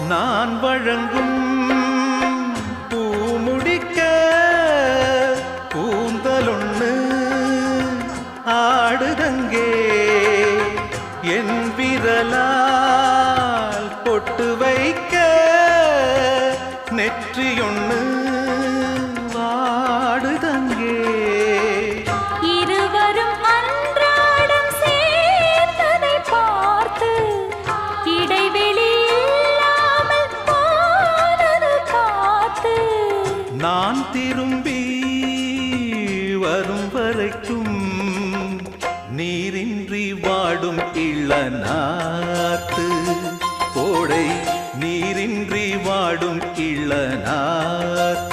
நான் வழங்கும் பூமுடிக்க கூந்தலொண்ணு ஆடுதங்கே என் விரலால் பொட்டு வைக்க நெற்றியொண்ணு வாடுதங்கே இருவரும் அன்றாடம் சேர்ந்ததை பார்த்து இடைவெளி இல்லாமல் போனது காத்து நான் திரும்பி வரும் வரைக்கும் நீரின்றி வாடும் இளநாத்து கோடை நீரின்றி வாடும் இளநாத்து